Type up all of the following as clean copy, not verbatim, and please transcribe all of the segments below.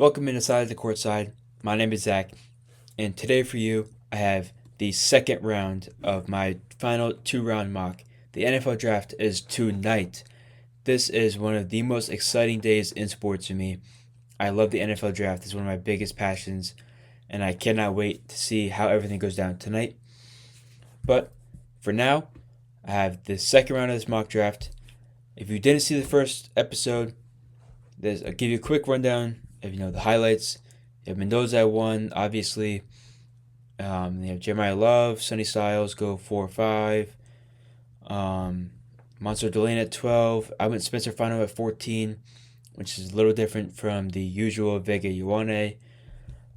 Welcome inside the courtside. My name is Zach, and today for you, I have the second round of my final two-round mock. The NFL draft is tonight. This is one of the most exciting days in sports for me. I love the NFL draft. It's one of my biggest passions, and I cannot wait to see how everything goes down tonight. But for now, I have the second round of this mock draft. If you didn't see the first episode, I'll give you a quick rundown of the highlights. You have Mendoza at 1, obviously. You have Jeremiah Love, Sonny Styles go 4 or 5. Monster Delane at 12. I went Spencer Fano at 14, which is a little different from the usual Vega Ioane.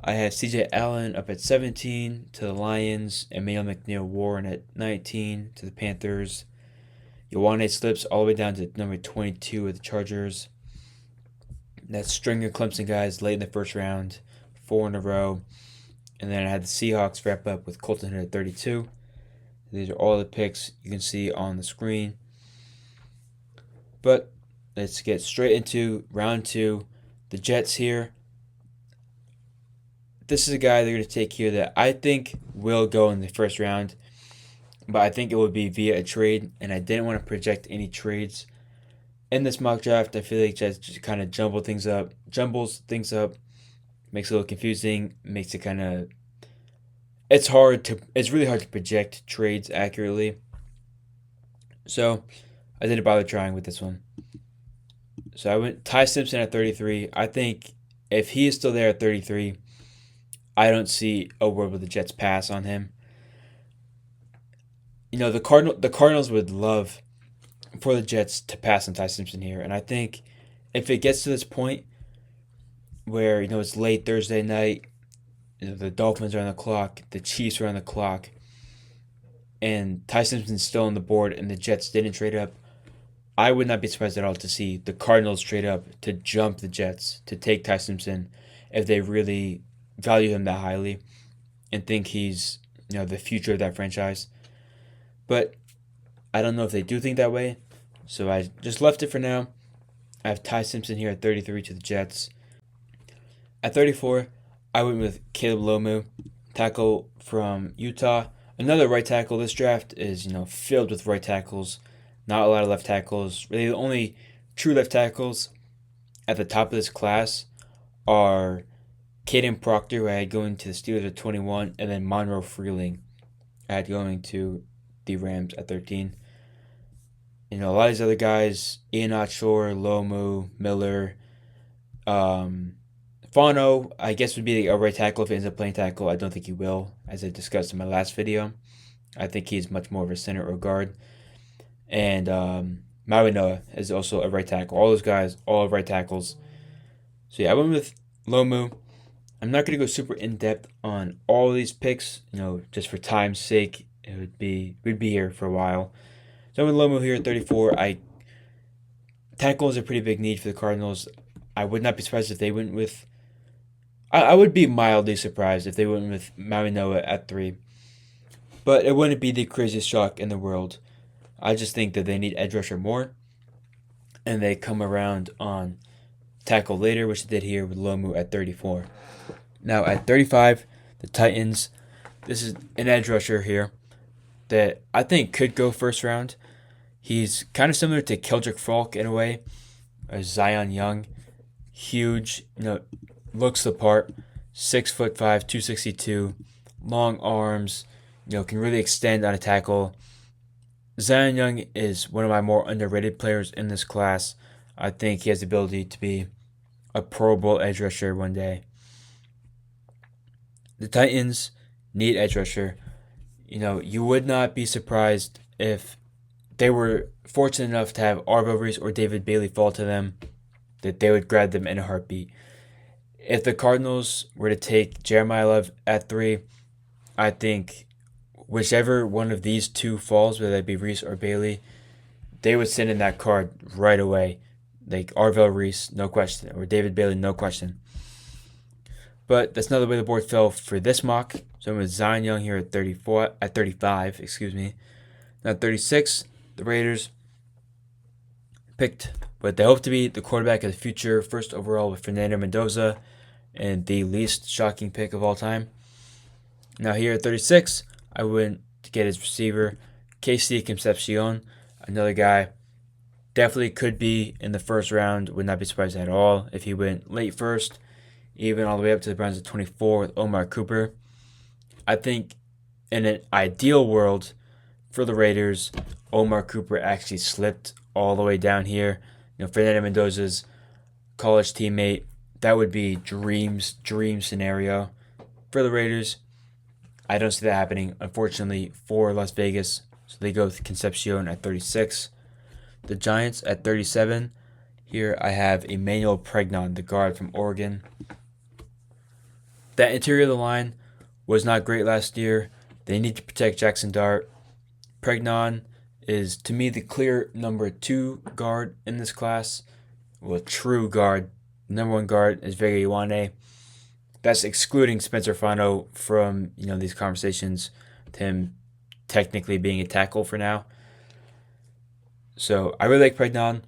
I have CJ Allen up at 17 to the Lions, Emmanuel McNeil Warren at 19 to the Panthers. Ioane slips all the way down to number 22 with the Chargers. That string of Clemson guys late in the first round, 4 in a row. And then I had the Seahawks wrap up with Colton Hood at 32. These are all the picks you can see on the screen. But let's get straight into round 2. The Jets here. This is a guy they're going to take here that I think will go in the first round. But I think it will be via a trade. And I didn't want to project any trades in this mock draft. I feel like Jets just kind of jumbles things up, makes it a little confusing, makes it kind of. It's really hard to project trades accurately. So I didn't bother trying with this one. So I went Ty Simpson at 33. I think if he is still there at 33, I don't see a world where the Jets pass on him. The Cardinals would love for the Jets to pass on Ty Simpson here, and I think if it gets to this point where it's late Thursday night, the Dolphins are on the clock, the Chiefs are on the clock, and Ty Simpson's still on the board, and the Jets didn't trade up, I would not be surprised at all to see the Cardinals trade up to jump the Jets to take Ty Simpson if they really value him that highly and think he's the future of that franchise. But I don't know if they do think that way, so I just left it for now. I have Ty Simpson here at 33 to the Jets. At 34, I went with Caleb Lomu, tackle from Utah. Another right tackle. This draft is filled with right tackles, not a lot of left tackles. Really, the only true left tackles at the top of this class are Caden Proctor, who I had going to the Steelers at 21, and then Monroe Freeling, I had going to the Rams at 13. A lot of these other guys, Ian Otshore, Lomu, Miller, Fano, I guess would be a right tackle if he ends up playing tackle. I don't think he will, as I discussed in my last video. I think he's much more of a center or guard. And Maui Noah is also a right tackle. All those guys, all right tackles. So yeah, I went with Lomu. I'm not going to go super in-depth on all of these picks, just for time's sake. We'd be here for a while. So with Lomu here at 34, tackle is a pretty big need for the Cardinals. I would not be surprised if they went with. I would be mildly surprised if they went with Maui Noah at 3, but it wouldn't be the craziest shock in the world. I just think that they need edge rusher more, and they come around on tackle later, which they did here with Lomu at 34. Now at 35, the Titans. This is an edge rusher here that I think could go first round. He's kind of similar to Keldrick Falk in a way, as Zion Young. Huge, looks the part. 6'5", 262, long arms, can really extend on a tackle. Zion Young is one of my more underrated players in this class. I think he has the ability to be a Pro Bowl edge rusher one day. The Titans need edge rusher. You would not be surprised if they were fortunate enough to have Arvell Reese or David Bailey fall to them, that they would grab them in a heartbeat. If the Cardinals were to take Jeremiah Love at 3, I think whichever one of these two falls, whether it be Reese or Bailey, they would send in that card right away. Like Arvell Reese, no question, or David Bailey, no question. But that's not the way the board fell for this mock. So I'm with Zion Young here at 35, Now at 36, the Raiders picked what they hope to be the quarterback of the future, first overall with Fernando Mendoza. and the least shocking pick of all time. Now here at 36, I went to get his receiver, Casey Concepcion, another guy. Definitely could be in the first round. Would not be surprised at all if he went late first, even all the way up to the Browns at 24 with Omar Cooper. I think in an ideal world for the Raiders, Omar Cooper actually slipped all the way down here. Fernando Mendoza's college teammate. That would be dream scenario for the Raiders. I don't see that happening, unfortunately, for Las Vegas. So they go with Concepcion at 36. The Giants at 37. Here I have Emmanuel Pregnon, the guard from Oregon. That interior of the line was not great last year. They need to protect Jackson Dart. Pregnon is, to me, the clear number 2 guard in this class. Well, true guard. Number 1 guard is Vega Ioane. That's excluding Spencer Fano from these conversations, with him technically being a tackle for now. So I really like Pregnon.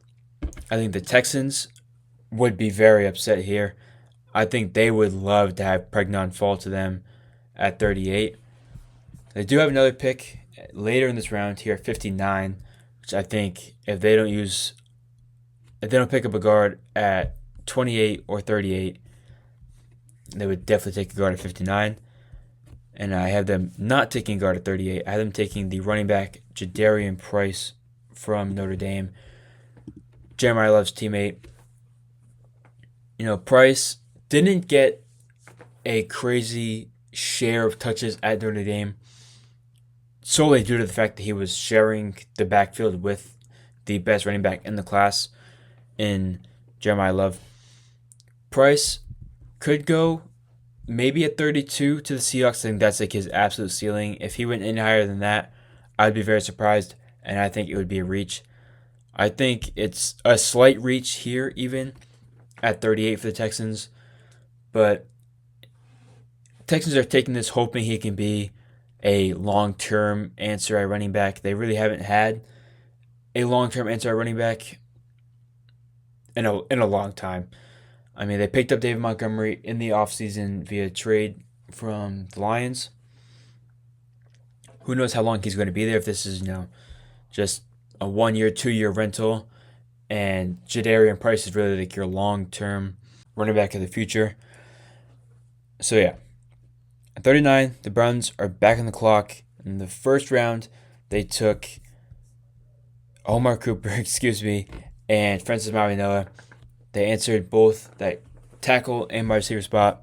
I think the Texans would be very upset here. I think they would love to have Pregnon fall to them at 38. They do have another pick later in this round here at 59, which I think if they don't pick up a guard at 28 or 38, they would definitely take a guard at 59. And I have them not taking a guard at 38. I have them taking the running back Jadarian Price from Notre Dame. Jeremiah Love's teammate. Price didn't get a crazy share of touches at Notre Dame, solely due to the fact that he was sharing the backfield with the best running back in the class in Jeremiah Love. Price could go maybe at 32 to the Seahawks. I think that's like his absolute ceiling. If he went any higher than that, I'd be very surprised, and I think it would be a reach. I think it's a slight reach here, even at 38 for the Texans, but Texans are taking this hoping he can be a long-term answer at running back. They really haven't had a long-term answer at running back in a long time. I mean, they picked up David Montgomery in the offseason via trade from the Lions. Who knows how long he's going to be there, if this is, just a 1-year, 2-year rental. And Jadarian Price is really like your long-term running back of the future. So, yeah. At 39, the Browns are back on the clock. In the first round, they took Omar Cooper, and Francis Mauigoa. They answered both that tackle and wide receiver spot.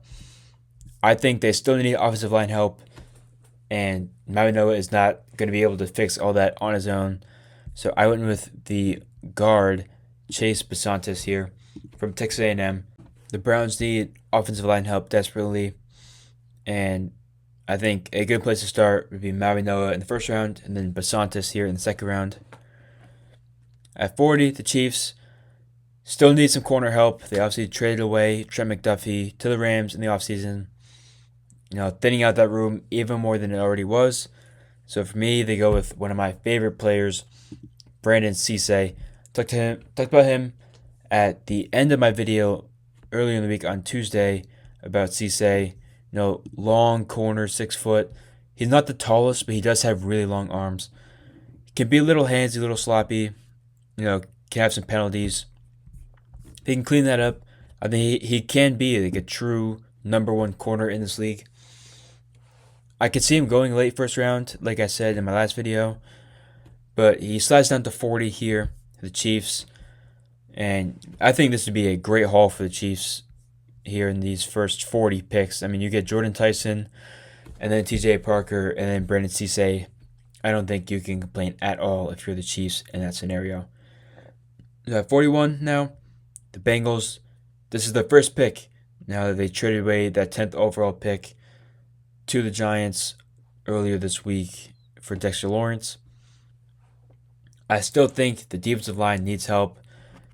I think they still need offensive line help, and Mauigoa is not going to be able to fix all that on his own. So I went with the guard, Chase Basantes here from Texas A&M. The Browns need offensive line help desperately, and I think a good place to start would be Mauigoa in the first round, and then Basantes here in the second round. At 40, the Chiefs still need some corner help. They obviously traded away Trent McDuffie to the Rams in the offseason, thinning out that room even more than it already was. So for me, they go with one of my favorite players, Brandon Cisse. Talked about him at the end of my video earlier in the week on Tuesday about Cisse. Long corner, 6 foot. He's not the tallest, but he does have really long arms. He can be a little handsy, a little sloppy. Can have some penalties. If he can clean that up, I think he can be like a true number 1 corner in this league. I could see him going late first round, like I said in my last video, but he slides down to 40 here for the Chiefs, and I think this would be a great haul for the Chiefs here in these first 40 picks. I mean, you get Jordan Tyson, and then T.J. Parker, and then Brandon Cisse. I don't think you can complain at all if you're the Chiefs in that scenario. At 41 now, the Bengals. This is the first pick now that they traded away that 10th overall pick to the Giants earlier this week for Dexter Lawrence. I still think the defensive line needs help.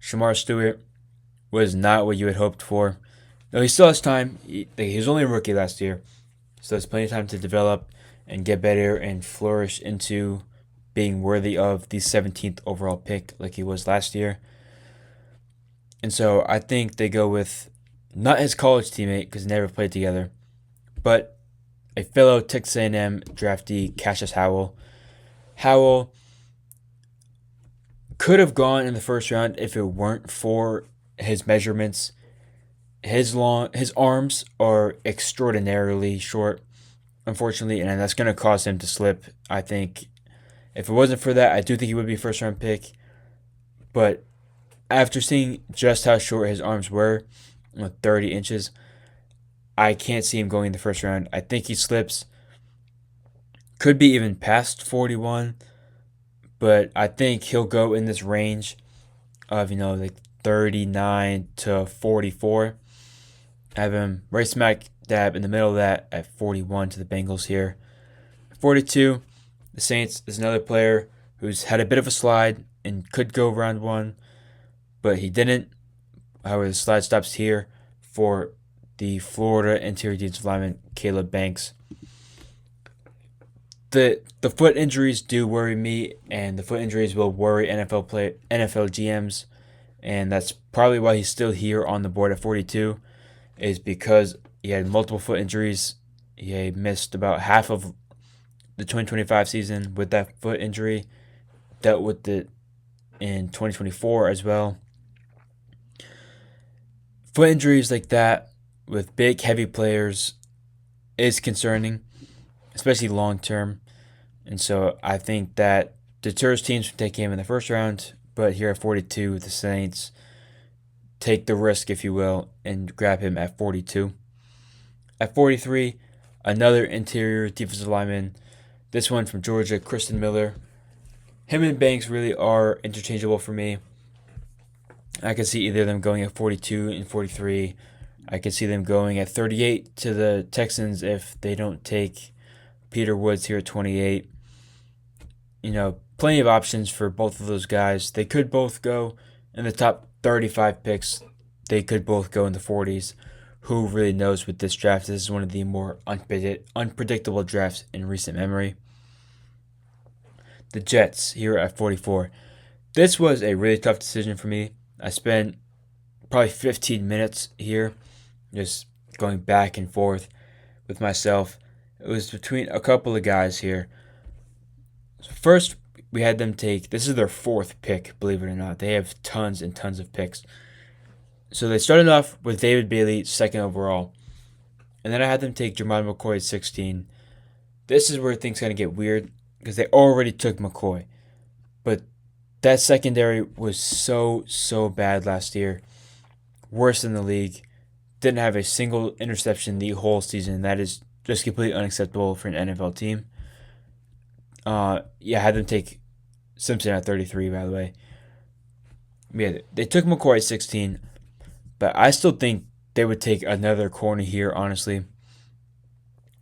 Shamar Stewart was not what you had hoped for. No, he still has time. He was only a rookie last year, so there's plenty of time to develop and get better and flourish into being worthy of the 17th overall pick like he was last year. And so I think they go with Not his college teammate because they never played together, but a fellow Texas A&M draftee, Cassius Howell. Howell could have gone in the first round if it weren't for his measurements. His arms are extraordinarily short, unfortunately, and that's going to cause him to slip. I think if it wasn't for that, I do think he would be a first round pick. But after seeing just how short his arms were, 30 inches, I can't see him going in the first round. I think he slips. Could be even past 41, but I think he'll go in this range of, like 39 to 44. I have him right smack dab in the middle of that at 41 to the Bengals here. 42, the Saints is another player who's had a bit of a slide and could go round one, but he didn't. However, the slide stops here for the Florida interior defensive lineman Caleb Banks. The foot injuries do worry me, and the foot injuries will worry NFL GMs, and that's probably why he's still here on the board at 42, is because he had multiple foot injuries. He missed about half of the 2025 season with that foot injury, dealt with it in 2024 as well. Foot injuries like that with big, heavy players is concerning, especially long term. And so I think that deters teams from taking him in the first round. But here at 42, the Saints take the risk, if you will, and grab him at 42. At 43, another interior defensive lineman, this one from Georgia, Christian Miller. Him and Banks really are interchangeable for me. I can see either of them going at 42 and 43. I could see them going at 38 to the Texans if they don't take Peter Woods here at 28. Plenty of options for both of those guys. They could both go in the top 35 picks. They could both go in the 40s. Who really knows with this draft? This is one of the more unpredictable drafts in recent memory. The Jets here at 44. This was a really tough decision for me. I spent probably 15 minutes here just going back and forth with myself. It was between a couple of guys here. So first, we had them take, this is their fourth pick, believe it or not. They have tons and tons of picks. So they started off with David Bailey, second overall. And then I had them take Jermod McCoy at 16. This is where things kind of get weird because they already took McCoy. But that secondary was so bad last year. Worse than the league. Didn't have a single interception the whole season. That is just completely unacceptable for an NFL team. I had them take Simpson at 33, by the way. Yeah, they took McCoy at 16, but I still think they would take another corner here, honestly.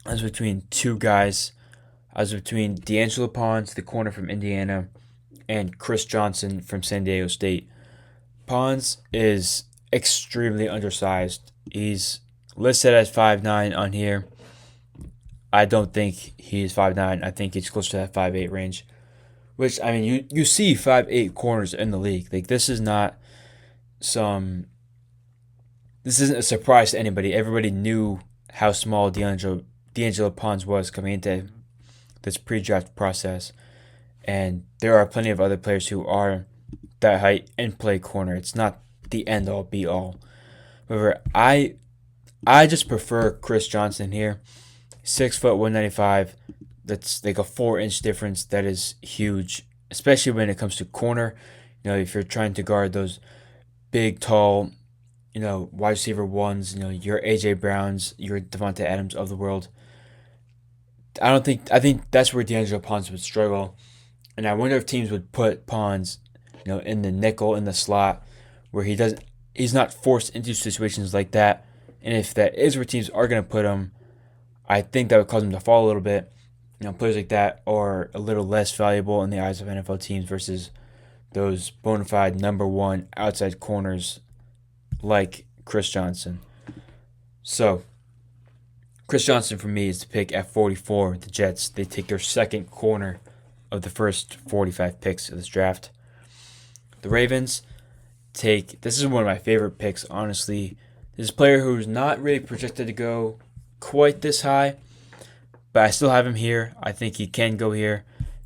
I was between two guys. I was between D'Angelo Pons, the corner from Indiana, and Chris Johnson from San Diego State. Pons is extremely undersized. He's listed as 5'9" on here. I don't think he's 5'9". I think he's close to that 5'8" range. Which, I mean, you see 5'8" corners in the league. Like, this isn't a surprise to anybody. Everybody knew how small D'Angelo Pons was coming into this pre-draft process. And there are plenty of other players who are that height and play corner. It's not the end-all, be-all. However, I just prefer Chris Johnson here. 6 foot 195. That's like a 4-inch difference. That is huge, especially when it comes to corner. If you're trying to guard those big, tall, wide receiver ones, your AJ Browns, your Devontae Adams of the world. I think that's where D'Angelo Pons would struggle. And I wonder if teams would put Pons, in the nickel, in the slot, where he's not forced into situations like that. And if that is where teams are going to put him, I think that would cause him to fall a little bit. Players like that are a little less valuable in the eyes of NFL teams versus those bona fide number one outside corners like Chris Johnson. So, Chris Johnson for me is the pick at 44. The Jets, they take their second corner of the first 45 picks of this draft. The Ravens this is one of my favorite picks, honestly. This is a player who's not really projected to go quite this high, but I still have him here. I think he can go here.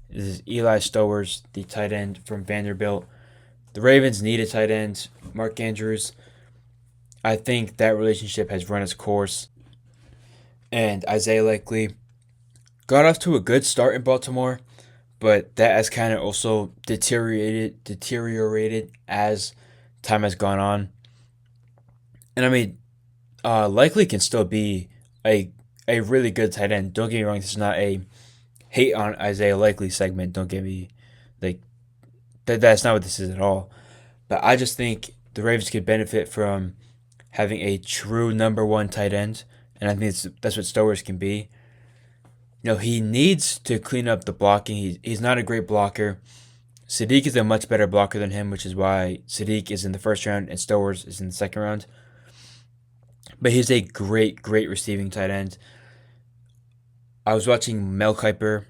This is Eli Stowers, the tight end from Vanderbilt. The Ravens need a tight end. Mark Andrews. I think that relationship has run its course. And Isaiah Likely got off to a good start in Baltimore, but that has kind of also deteriorated as time has gone on. And I mean, Likely can still be a really good tight end. Don't get me wrong. This is not a hate on Isaiah Likely segment. Don't get me like that. That's not what this is at all. But I just think the Ravens could benefit from having a true number one tight end, and I think that's what Stowers can be. He needs to clean up the blocking. He's not a great blocker. Sadiq is a much better blocker than him, which is why Sadiq is in the first round and Stowers is in the second round. But he's a great receiving tight end. I was watching Mel Kiper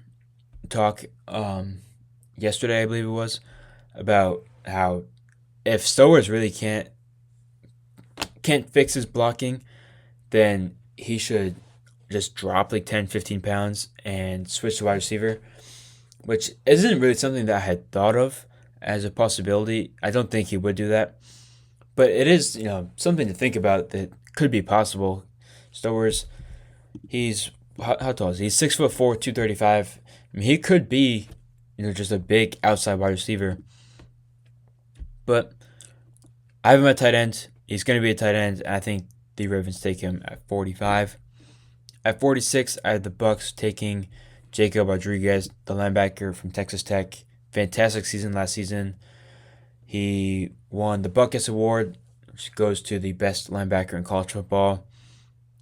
talk yesterday, I believe it was, about how if Stowers really can't fix his blocking, then he should just drop like 10, 15 pounds and switch to wide receiver, which isn't really something that I had thought of as a possibility. I don't think he would do that, but it is, something to think about that could be possible. Stowers, he's, how tall is he? He's 6'4", 235. I mean, he could be, just a big outside wide receiver. But I have him at tight end. He's going to be a tight end, and I think the Ravens take him at 45. At 46, I have the Bucs taking Jacob Rodriguez, the linebacker from Texas Tech. Fantastic season last season. He won the Buckus Award, which goes to the best linebacker in college football.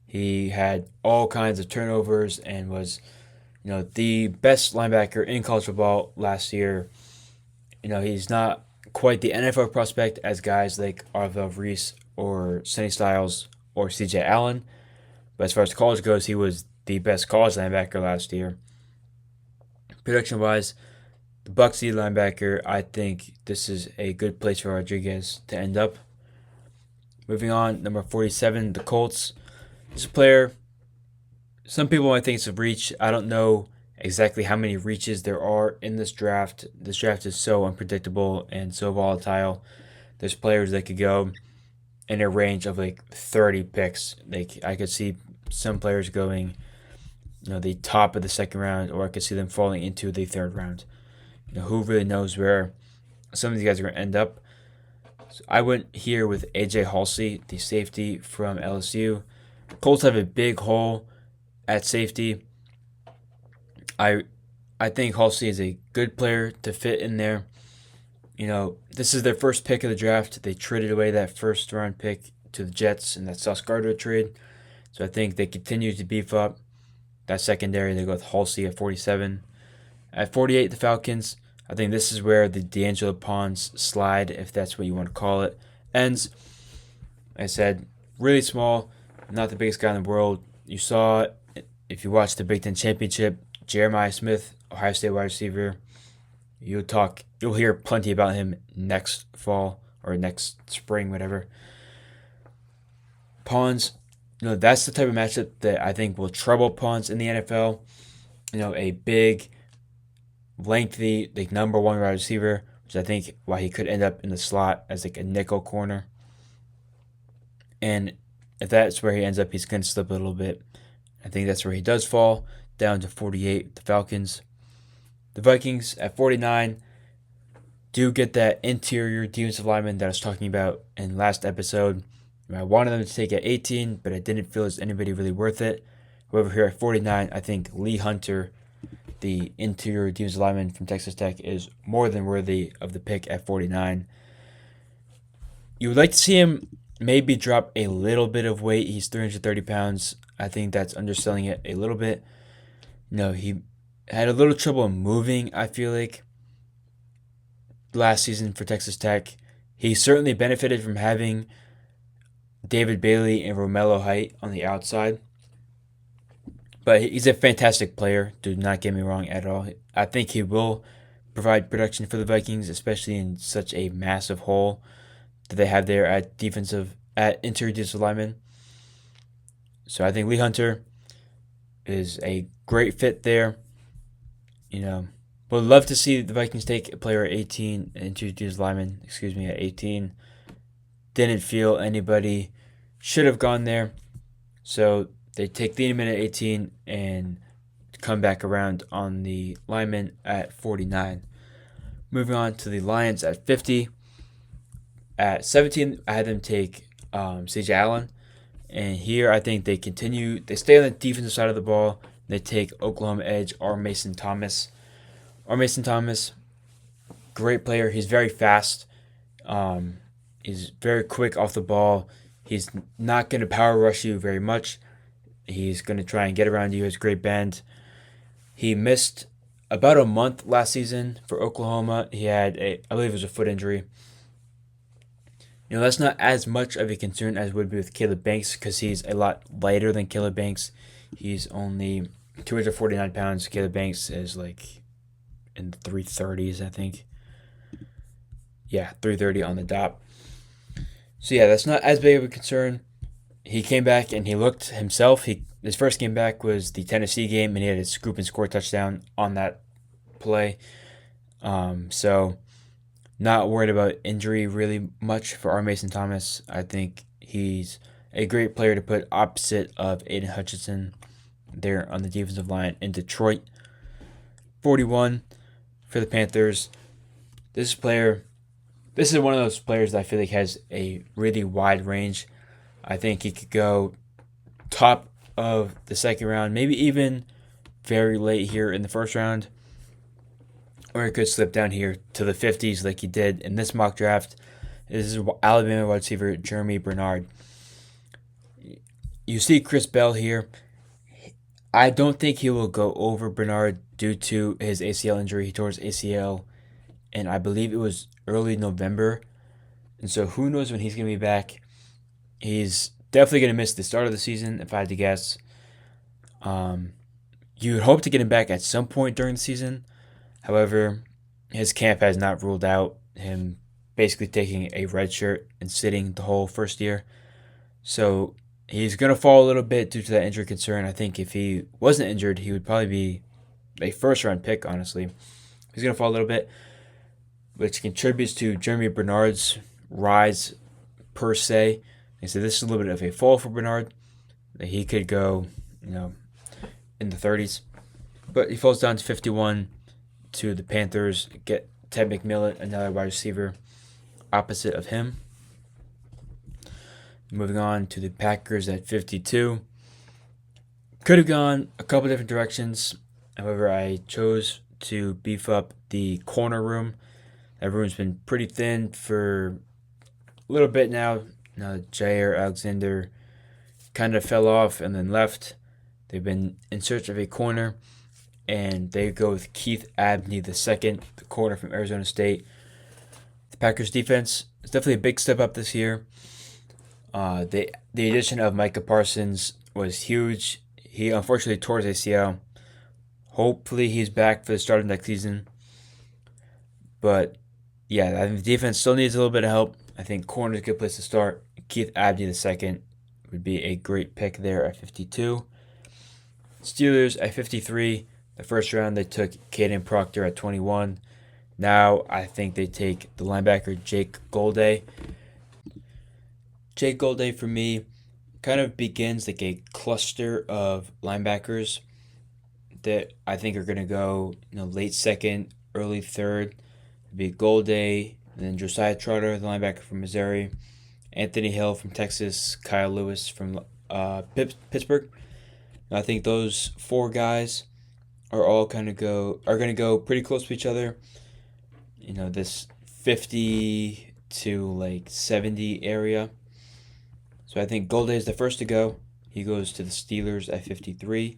He had all kinds of turnovers and was, the best linebacker in college football last year. He's not quite the NFL prospect as guys like Arvell Reese or Sonny Styles or C.J. Allen. But as far as college goes, he was the best college linebacker last year. Production-wise, the Bucs need linebacker. I think this is a good place for Rodriguez to end up. Moving on, number 47, the Colts. This player, some people might think it's a reach. I don't know exactly how many reaches there are in this draft. This draft is so unpredictable and so volatile. There's players that could go in a range of like 30 picks. Like I could see some players going, the top of the second round, or I could see them falling into the third round. Who really knows where some of these guys are going to end up. So I went here with AJ Halsey, the safety from LSU. Colts have a big hole at safety. I think Halsey is a good player to fit in there. This is their first pick of the draft. They traded away that first round pick to the Jets in that Sauce Gardner trade. So I think they continue to beef up that secondary. They go with Halsey at 47. At 48, the Falcons. I think this is where the D'Angelo Pons slide, if that's what you want to call it, ends. I said, really small, not the biggest guy in the world. You saw, if you watched the Big Ten Championship, Jeremiah Smith, Ohio State wide receiver. You'll hear plenty about him next fall or next spring, whatever. Pons, that's the type of matchup that I think will trouble Pons in the NFL. A big, lengthy, like number one wide receiver, which I think why he could end up in the slot as like a nickel corner. And if that's where he ends up, he's going to slip a little bit. I think that's where he does fall, down to 48, the Falcons. The Vikings at 49 do get that interior defensive lineman that I was talking about in last episode. I wanted them to take at 18, but I didn't feel there's anybody really worth it. However, here at 49, I think Lee Hunter, the interior defensive lineman from Texas Tech, is more than worthy of the pick at 49. You would like to see him maybe drop a little bit of weight. He's 330 pounds. I think that's underselling it a little bit. He had a little trouble moving, I feel like, last season for Texas Tech. He certainly benefited from having David Bailey and Romello Height on the outside. But he's a fantastic player. Do not get me wrong at all. I think he will provide production for the Vikings, especially in such a massive hole that they have there at defensive at interior defensive lineman. So I think Lee Hunter is a great fit there. You know, would love to see the Vikings take a player at 18, interior defensive lineman, at 18. Didn't feel anybody should have gone there. So they take Thieneman at 18 and come back around on the lineman at 49. Moving on to the Lions at 50. At 17, I had them take CJ Allen. And here I think they stay on the defensive side of the ball. They take Oklahoma edge R. Mason Thomas. R. Mason Thomas, great player. He's very fast. He's very quick off the ball. He's not going to power rush you very much. He's going to try and get around you. He has great bend. He missed about a month last season for Oklahoma. He had I believe it was a foot injury. That's not as much of a concern as would be with Caleb Banks because he's a lot lighter than Caleb Banks. He's only 249 pounds. Caleb Banks is like in the 330s, I think. Yeah, 330 on the dot. So yeah, that's not as big of a concern. He came back and he looked himself. His first game back was the Tennessee game, and he had a scoop and score touchdown on that play. So not worried about injury really much for R. Mason Thomas. I think he's a great player to put opposite of Aiden Hutchinson there on the defensive line in Detroit. 41 for the Panthers. This is one of those players that I feel like has a really wide range. I think he could go top of the second round, maybe even very late here in the first round. Or it could slip down here to the 50s like he did in this mock draft. This is Alabama wide receiver Jeremy Bernard. You see Chris Bell here. I don't think he will go over Bernard due to his ACL injury. He tore his ACL, and I believe it was early November. And so who knows when he's going to be back. He's definitely going to miss the start of the season, if I had to guess. You would hope to get him back at some point during the season. However, his camp has not ruled out him basically taking a red shirt and sitting the whole first year. So he's going to fall a little bit due to that injury concern. I think if he wasn't injured, he would probably be a first-round pick, honestly. He's going to fall a little bit, which contributes to Jeremy Bernard's rise per se. And so this is a little bit of a fall for Bernard. He could go, in the 30s. But he falls down to 51 to the Panthers. Get Ted McMillan, another wide receiver, opposite of him. Moving on to the Packers at 52. Could have gone a couple different directions. However, I chose to beef up the corner room. That room's been pretty thin for a little bit now. Now Jair Alexander kind of fell off and then left. They've been in search of a corner, and they go with Keith Abney II, the corner from Arizona State. The Packers defense is definitely a big step up this year. The addition of Micah Parsons was huge. He unfortunately tore his ACL. Hopefully he's back for the start of next season. But yeah, I think the defense still needs a little bit of help. I think corner is a good place to start. Keith Abney II would be a great pick there at 52. Steelers at 53. The first round they took Caden Proctor at 21. Now I think they take the linebacker Jake Golday. Jake Golday for me kind of begins like a cluster of linebackers that I think are going to go late second, early third. It'd be Golday, and then Josiah Trotter, the linebacker from Missouri, Anthony Hill from Texas, Kyle Lewis from Pittsburgh. And I think those four guys are all going to go pretty close to each other. This 50 to 70 area. So I think Golday is the first to go. He goes to the Steelers at 53.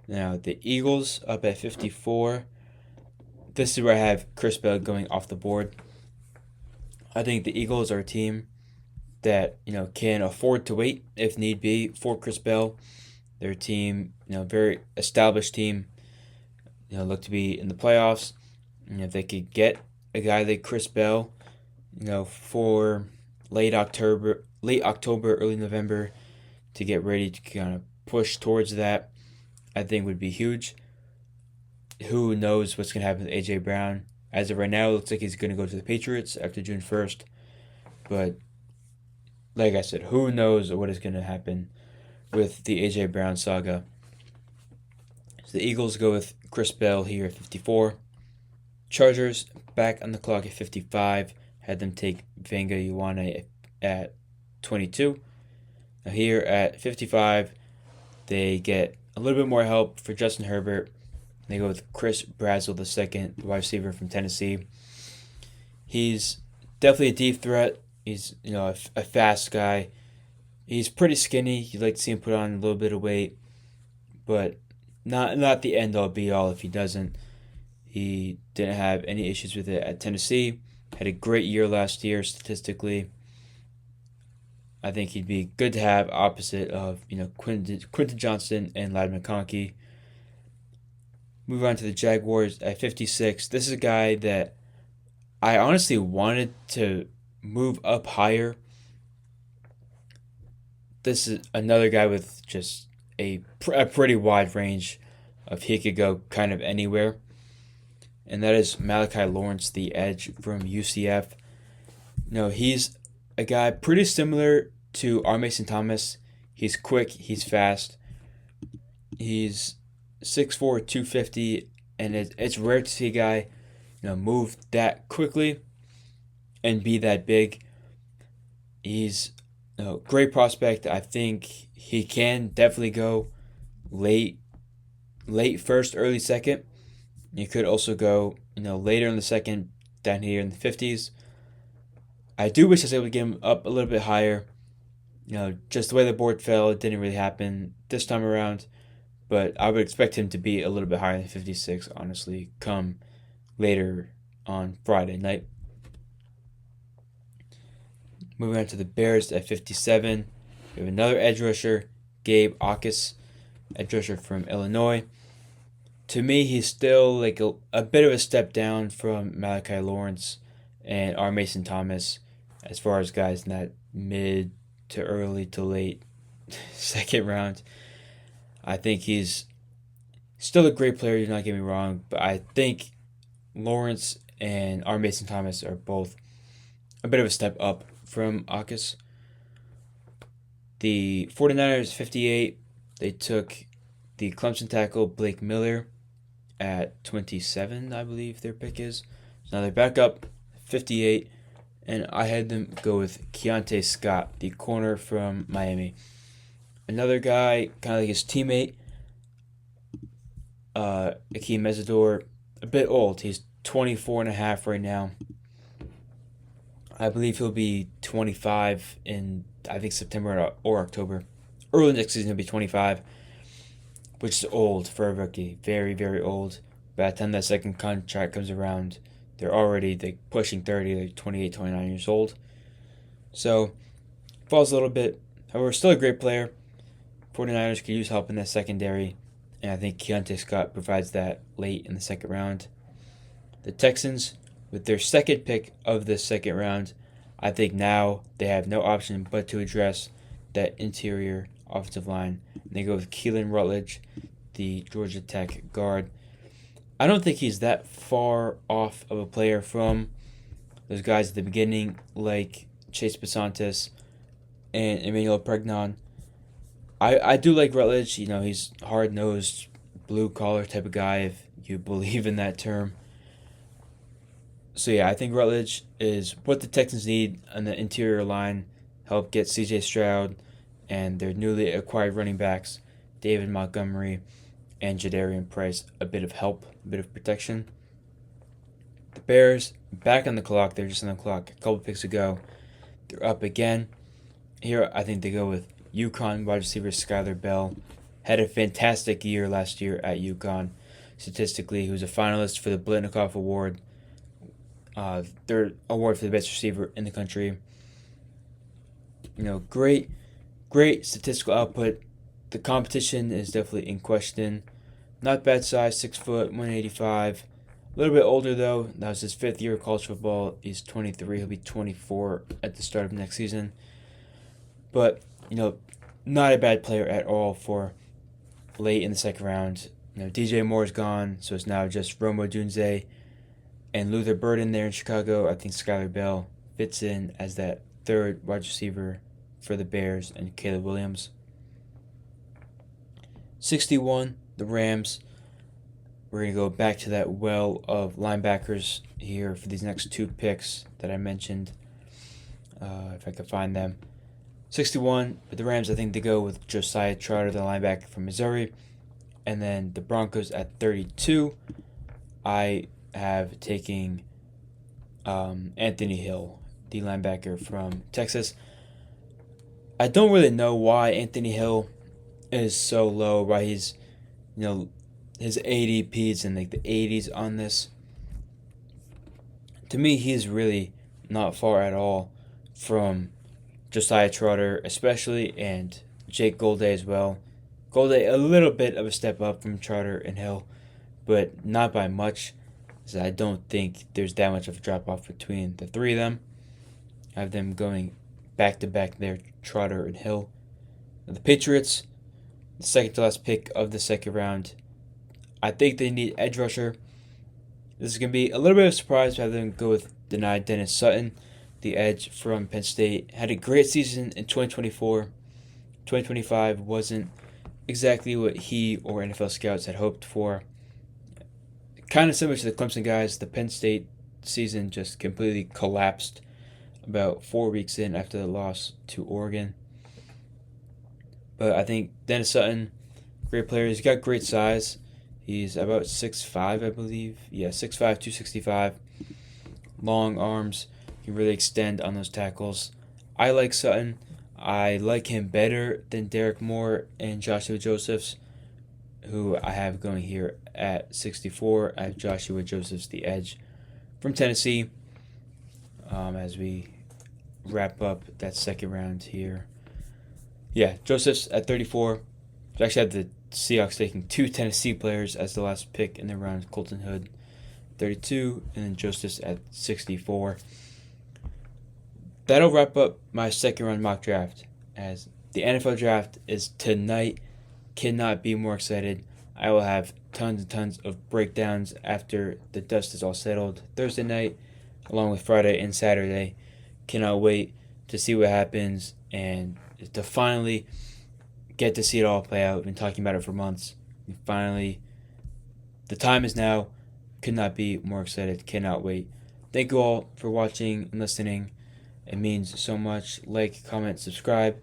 Now the Eagles up at 54. This is where I have Chris Bell going off the board. I think the Eagles are a team that can afford to wait if need be for Chris Bell. They're a team, very established team. Look to be in the playoffs. If they could get a guy like Chris Bell, for late October late October, early November to get ready to kind of push towards that, I think would be huge. Who knows what's going to happen with A.J. Brown? As of right now, it looks like he's going to go to the Patriots after June 1st. But like I said, who knows what is going to happen with the A.J. Brown saga. So the Eagles go with Chris Bell here at 54. Chargers back on the clock at 55. Had them take Vanga Ioane at 22. Now here at 55, they get a little bit more help for Justin Herbert. They go with Chris Brazzell II, the wide receiver from Tennessee. He's definitely a deep threat. He's a fast guy. He's pretty skinny. You'd like to see him put on a little bit of weight, but not the end all be all if he doesn't. He didn't have any issues with it at Tennessee. Had a great year last year statistically. I think he'd be good to have opposite of Quentin Johnston and Ladd McConkey. Move on to the Jaguars at 56. This is a guy that I honestly wanted to move up higher. This is another guy with just a pretty wide range of he could go kind of anywhere. And that is Malachi Lawrence, the edge from UCF. He's a guy pretty similar to R. Mason Thomas. He's quick, he's fast. He's 6'4", 250, and it's rare to see a guy move that quickly and be that big. He's a great prospect. I think he can definitely go late first, early second. You could also go later in the second, down here in the 50s. I do wish I was able to get him up a little bit higher. Just the way the board fell, it didn't really happen this time around. But I would expect him to be a little bit higher than 56, honestly, come later on Friday night. Moving on to the Bears at 57. We have another edge rusher, Gabe Akis, edge rusher from Illinois. To me, he's still like a bit of a step down from Malachi Lawrence and R. Mason Thomas as far as guys in that mid to early to late second round. I think he's still a great player, do not get me wrong, but I think Lawrence and R. Mason Thomas are both a bit of a step up from Akis. The 49ers, 58, they took the Clemson tackle Blake Miller at 27, I believe their pick is. So now they're back up, 58, and I had them go with Keontae Scott, the corner from Miami. Another guy, kind of like his teammate, Akeem Mesidor, a bit old. He's 24 and a half right now. I believe he'll be 25 in, I think, September or October. Early next season, he'll be 25, which is old for a rookie. Very, very old. By the time that second contract comes around, they're already pushing 30, like 28, 29 years old. So, falls a little bit. However, still a great player. 49ers could use help in that secondary, and I think Keontae Scott provides that late in the second round. The Texans, with their second pick of the second round, I think now they have no option but to address that interior offensive line. And they go with Keelan Rutledge, the Georgia Tech guard. I don't think he's that far off of a player from those guys at the beginning, like Chase Basantis and Emmanuel Pregnon. I do like Rutledge. He's hard-nosed, blue-collar type of guy, if you believe in that term. So, yeah, I think Rutledge is what the Texans need on the interior line. Help get C.J. Stroud and their newly acquired running backs, David Montgomery and Jadarian Price, a bit of help, a bit of protection. The Bears, back on the clock. They're just on the clock a couple picks ago. They're up again. Here, I think they go with UConn wide receiver Skyler Bell. Had a fantastic year last year at UConn. Statistically, he was a finalist for the Blitnikoff Award, their award for the best receiver in the country. Great statistical output. The competition is definitely in question. Not bad size, 6 foot, 185. A little bit older though. That was his 5th year of college football. He's 23. He'll be 24 at the start of next season. But, not a bad player at all for late in the second round. DJ Moore's gone, so it's now just Rome Odunze and Luther Burden there in Chicago. I think Skylar Bell fits in as that third wide receiver for the Bears, and Caleb Williams. 61, the Rams. We're going to go back to that well of linebackers here for these next two picks that I mentioned, if I could find them. 61, with the Rams, I think they go with Josiah Trotter, the linebacker from Missouri. And then the Broncos at 32, I have taking Anthony Hill, the linebacker from Texas. I don't really know why Anthony Hill is so low, why he's, his ADP is in like the 80s on this. To me, he's really not far at all from Josiah Trotter, especially, and Jake Goldday as well. Goldday, a little bit of a step up from Trotter and Hill, but not by much. So I don't think there's that much of a drop off between the three of them. I have them going back to back there, Trotter and Hill. The Patriots, the second to last pick of the second round. I think they need edge rusher. This is going to be a little bit of a surprise to have them go with denied Dennis Sutton, the edge from Penn State. Had a great season in 2024. 2025 wasn't exactly what he or NFL scouts had hoped for. Kind of similar to the Clemson guys, the Penn State season just completely collapsed about 4 weeks in after the loss to Oregon. But I think Dennis Sutton, great player. He's got great size. He's about 6'5", I believe. Yeah, 6'5", 265. Long arms. He can really extend on those tackles. I like Sutton. I like him better than Derek Moore and Joshua Josephs, who I have going here at 64. I have Joshua Josephs, the edge from Tennessee, as we wrap up that second round here. Yeah, Josephs at 34. I actually had the Seahawks taking two Tennessee players as the last pick in the round, Colton Hood, 32, and then Josephs at 64. That'll wrap up my second round mock draft, as the NFL draft is tonight. Cannot be more excited. I will have tons and tons of breakdowns after the dust is all settled Thursday night, along with Friday and Saturday. Cannot wait to see what happens and to finally get to see it all play out. We've been talking about it for months. And finally, the time is now. Could not be more excited. Cannot wait. Thank you all for watching and listening. It means so much. Like, comment, subscribe.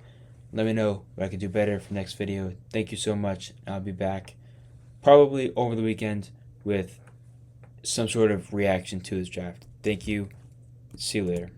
Let me know what I can do better for next video. Thank you so much. I'll be back probably over the weekend with some sort of reaction to this draft. Thank you. See you later.